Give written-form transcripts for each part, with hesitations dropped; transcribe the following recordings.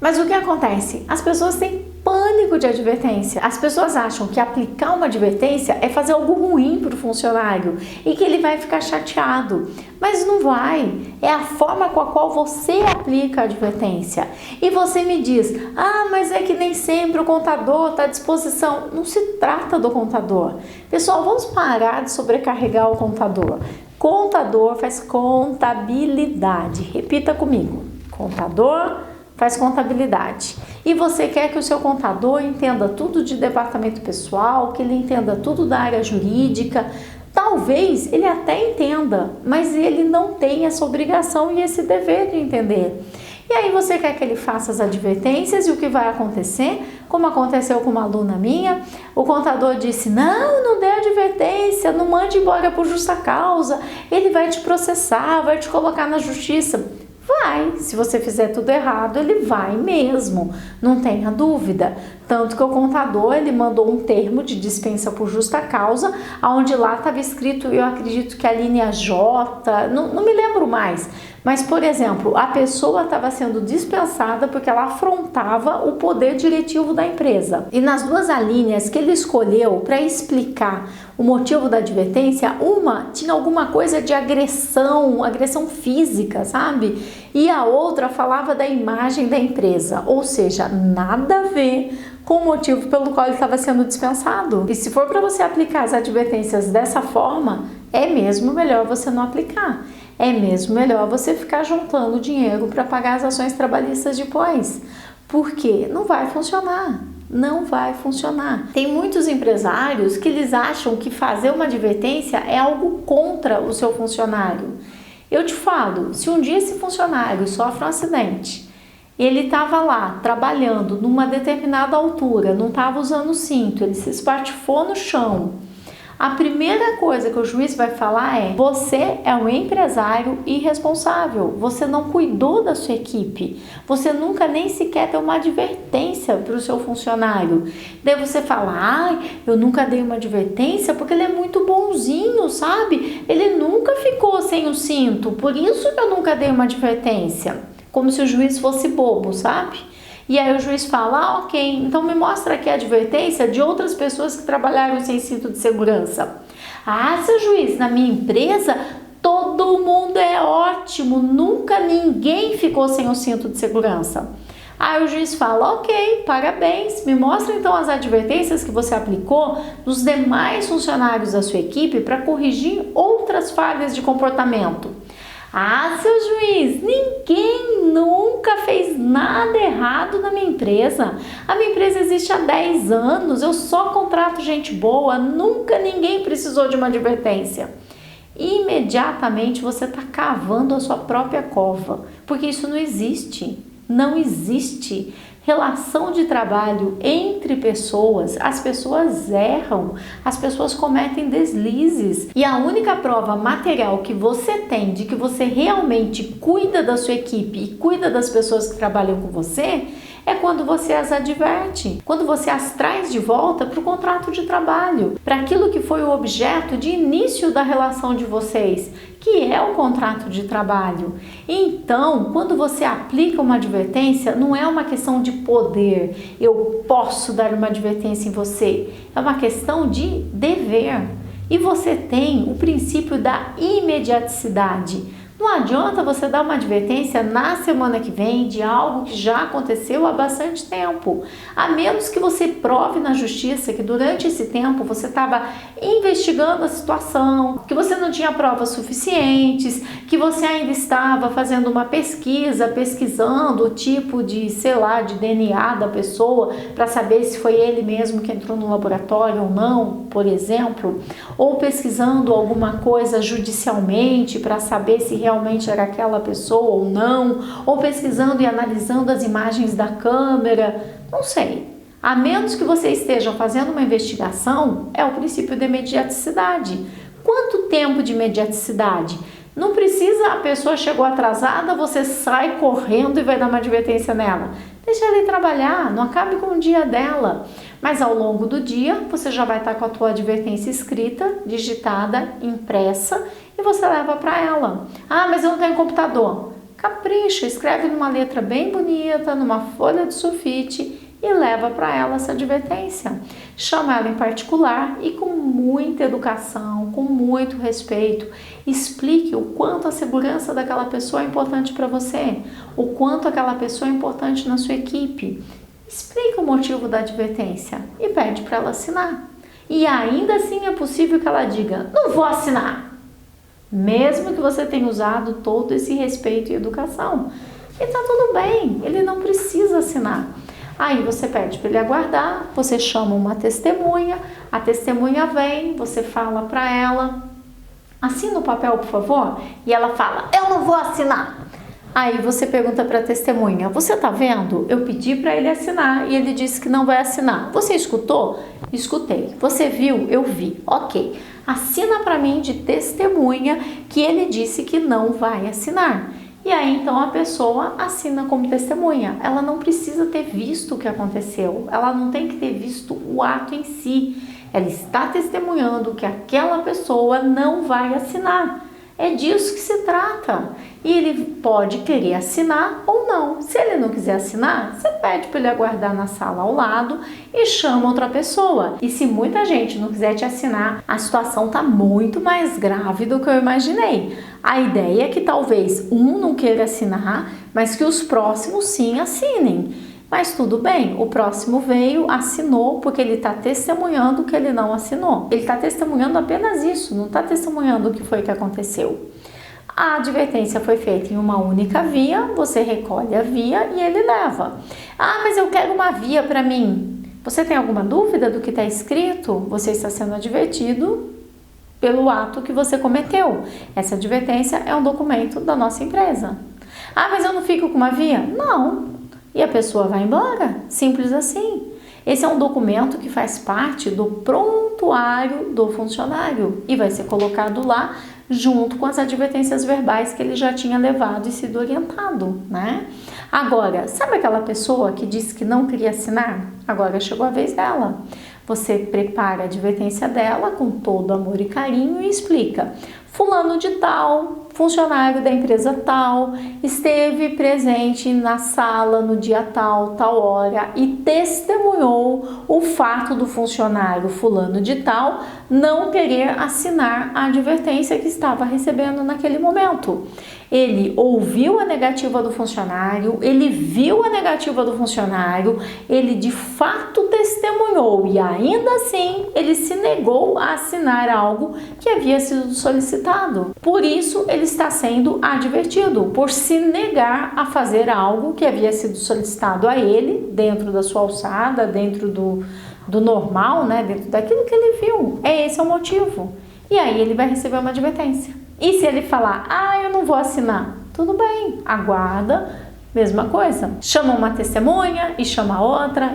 Mas o que acontece? As pessoas têm pânico de advertência. As pessoas acham que aplicar uma advertência é fazer algo ruim para o funcionário e que ele vai ficar chateado. Mas não vai. É a forma com a qual você aplica a advertência. E você me diz, mas é que nem sempre o contador está à disposição. Não se trata do contador. Pessoal, vamos parar de sobrecarregar o contador. Contador faz contabilidade. Repita comigo. Contador faz contabilidade. E você quer que o seu contador entenda tudo de departamento pessoal, que ele entenda tudo da área jurídica. Talvez ele até entenda, mas ele não tem essa obrigação e esse dever de entender. E aí você quer que ele faça as advertências e o que vai acontecer? Como aconteceu com uma aluna minha, o contador disse, não dê advertência, não mande embora por justa causa, ele vai te processar, vai te colocar na justiça. Vai, se você fizer tudo errado, ele vai mesmo, não tenha dúvida. Tanto que o contador, ele mandou um termo de dispensa por justa causa, onde lá estava escrito, eu acredito que a linha J, não me lembro mais. Mas, por exemplo, a pessoa estava sendo dispensada porque ela afrontava o poder diretivo da empresa. E nas duas alíneas que ele escolheu para explicar o motivo da advertência, uma tinha alguma coisa de agressão física, sabe? E a outra falava da imagem da empresa, ou seja, nada a ver com o motivo pelo qual ele estava sendo dispensado. E se for para você aplicar as advertências dessa forma, é mesmo melhor você não aplicar. É mesmo melhor você ficar juntando dinheiro para pagar as ações trabalhistas depois. Porque não vai funcionar. Não vai funcionar. Tem muitos empresários que eles acham que fazer uma advertência é algo contra o seu funcionário. Eu te falo, se um dia esse funcionário sofre um acidente, ele estava lá trabalhando numa determinada altura, não estava usando o cinto, ele se espatifou no chão, a primeira coisa que o juiz vai falar é: você é um empresário irresponsável, você não cuidou da sua equipe, você nunca nem sequer deu uma advertência para o seu funcionário. Daí você fala: eu nunca dei uma advertência porque ele é muito bonzinho, sabe? Ele nunca ficou sem o cinto, por isso que eu nunca dei uma advertência. Como se o juiz fosse bobo, sabe? E aí o juiz fala: ok, então me mostra aqui a advertência de outras pessoas que trabalharam sem cinto de segurança. Seu juiz, na minha empresa todo mundo é ótimo, nunca ninguém ficou sem o cinto de segurança. Aí o juiz fala: ok, parabéns, me mostra então as advertências que você aplicou nos demais funcionários da sua equipe para corrigir outras falhas de comportamento. Seu juiz, ninguém nunca fez nada errado na minha empresa. A minha empresa existe há 10 anos, eu só contrato gente boa, nunca ninguém precisou de uma advertência. Imediatamente você está cavando a sua própria cova, porque isso não existe. Não existe relação de trabalho entre pessoas. As pessoas erram, as pessoas cometem deslizes. E a única prova material que você tem de que você realmente cuida da sua equipe e cuida das pessoas que trabalham com você é quando você as adverte, quando você as traz de volta para o contrato de trabalho, para aquilo que foi o objeto de início da relação de vocês, que é o contrato de trabalho. Então, quando você aplica uma advertência, não é uma questão de poder, eu posso dar uma advertência em você, é uma questão de dever. E você tem o princípio da imediaticidade. Não adianta você dar uma advertência na semana que vem de algo que já aconteceu há bastante tempo. A menos que você prove na justiça que durante esse tempo você estava investigando a situação, que você não tinha provas suficientes, que você ainda estava fazendo uma pesquisa, pesquisando o tipo de, de DNA da pessoa para saber se foi ele mesmo que entrou no laboratório ou não, por exemplo, ou pesquisando alguma coisa judicialmente para saber se realmente era aquela pessoa ou não, ou pesquisando e analisando as imagens da câmera, não sei. A menos que você esteja fazendo uma investigação, é o princípio da imediaticidade. Quanto tempo de imediaticidade? Não precisa, a pessoa chegou atrasada, você sai correndo e vai dar uma advertência nela. Deixa ela ir trabalhar, não acabe com o dia dela. Mas ao longo do dia, você já vai estar com a tua advertência escrita, digitada, impressa, e você leva para ela. Mas eu não tenho computador. capricha, escreve numa letra bem bonita, numa folha de sulfite e leva para ela essa advertência. Chama ela em particular e com muita educação, com muito respeito, explique o quanto a segurança daquela pessoa é importante para você, o quanto aquela pessoa é importante na sua equipe. Explique o motivo da advertência e pede para ela assinar. E ainda assim é possível que ela diga, não vou assinar, mesmo que você tenha usado todo esse respeito e educação. E tá tudo bem, ele não precisa assinar. Aí você pede para ele aguardar, você chama uma testemunha, a testemunha vem, você fala para ela, assina o papel, por favor, e ela fala, eu não vou assinar. Aí você pergunta para a testemunha, você tá vendo? Eu pedi para ele assinar e ele disse que não vai assinar. Você escutou? Escutei. Você viu? Eu vi. Ok. Assina para mim de testemunha que ele disse que não vai assinar. E aí então a pessoa assina como testemunha. Ela não precisa ter visto o que aconteceu. Ela não tem que ter visto o ato em si. Ela está testemunhando que aquela pessoa não vai assinar. É disso que se trata. E ele pode querer assinar ou não. Se ele não quiser assinar, você pede para ele aguardar na sala ao lado e chama outra pessoa. E se muita gente não quiser te assinar, a situação está muito mais grave do que eu imaginei. A ideia é que talvez um não queira assinar, mas que os próximos sim assinem. Mas tudo bem, o próximo veio, assinou, porque ele está testemunhando que ele não assinou. Ele está testemunhando apenas isso, não está testemunhando o que foi que aconteceu. A advertência foi feita em uma única via, você recolhe a via e ele leva. Ah, mas eu quero uma via para mim. Você tem alguma dúvida do que está escrito? Você está sendo advertido pelo ato que você cometeu. Essa advertência é um documento da nossa empresa. Ah, mas eu não fico com uma via? Não. E a pessoa vai embora, simples assim. Esse é um documento que faz parte do prontuário do funcionário e vai ser colocado lá junto com as advertências verbais que ele já tinha levado e sido orientado, né? Agora, sabe aquela pessoa que disse que não queria assinar? Agora chegou a vez dela. Você prepara a advertência dela com todo amor e carinho e explica. Fulano de tal, funcionário da empresa tal, esteve presente na sala no dia tal, tal hora e testemunhou o fato do funcionário fulano de tal não querer assinar a advertência que estava recebendo naquele momento. Ele ouviu a negativa do funcionário, ele viu a negativa do funcionário, ele de fato testemunhou e ainda assim ele se negou a assinar algo que havia sido solicitado. Por isso ele está sendo advertido, por se negar a fazer algo que havia sido solicitado a ele, dentro da sua alçada, dentro do normal, né? Dentro daquilo que ele viu. Esse é o motivo. E aí ele vai receber uma advertência. E se ele falar, ah, eu não vou assinar, tudo bem, aguarda, mesma coisa. Chama uma testemunha e chama outra,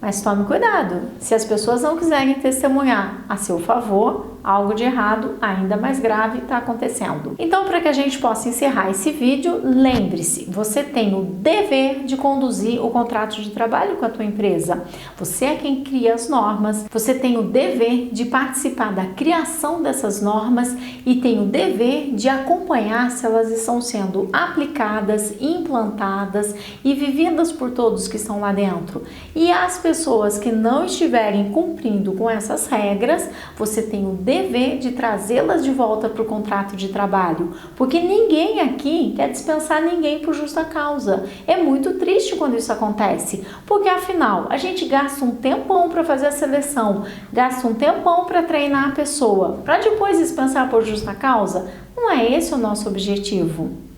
mas tome cuidado. Se as pessoas não quiserem testemunhar a seu favor, algo de errado, ainda mais grave, está acontecendo. Então, para que a gente possa encerrar esse vídeo, lembre-se, você tem o dever de conduzir o contrato de trabalho com a tua empresa. Você é quem cria as normas, você tem o dever de participar da criação dessas normas e tem o dever de acompanhar se elas estão sendo aplicadas, implantadas e vividas por todos que estão lá dentro. E as pessoas que não estiverem cumprindo com essas regras, você tem o dever de trazê-las de volta para o contrato de trabalho, porque ninguém aqui quer dispensar ninguém por justa causa. É muito triste quando isso acontece, porque afinal a gente gasta um tempão para fazer a seleção, gasta um tempão para treinar a pessoa, para depois dispensar por justa causa. Não é esse o nosso objetivo.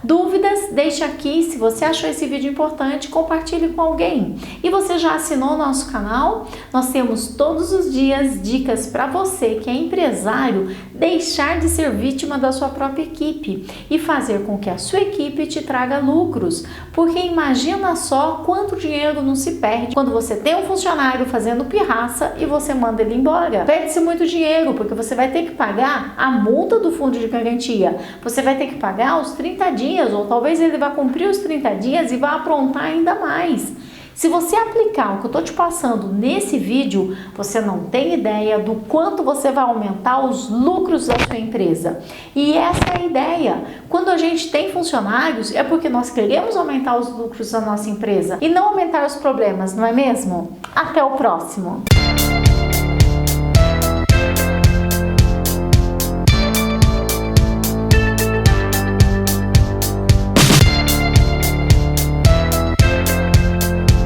Dúvidas? Deixe aqui. Se você achou esse vídeo importante, compartilhe com alguém. E você já assinou o nosso canal? Nós temos todos os dias dicas para você que é empresário deixar de ser vítima da sua própria equipe e fazer com que a sua equipe te traga lucros. Porque imagina só quanto dinheiro não se perde quando você tem um funcionário fazendo pirraça e você manda ele embora. Perde-se muito dinheiro porque você vai ter que pagar a multa do fundo de garantia. Você vai ter que pagar os 30 dias, ou talvez ele vá cumprir os 30 dias e vá aprontar ainda mais. Se você aplicar o que eu estou te passando nesse vídeo, você não tem ideia do quanto você vai aumentar os lucros da sua empresa. E essa é a ideia. Quando a gente tem funcionários, é porque nós queremos aumentar os lucros da nossa empresa e não aumentar os problemas, não é mesmo? Até o próximo!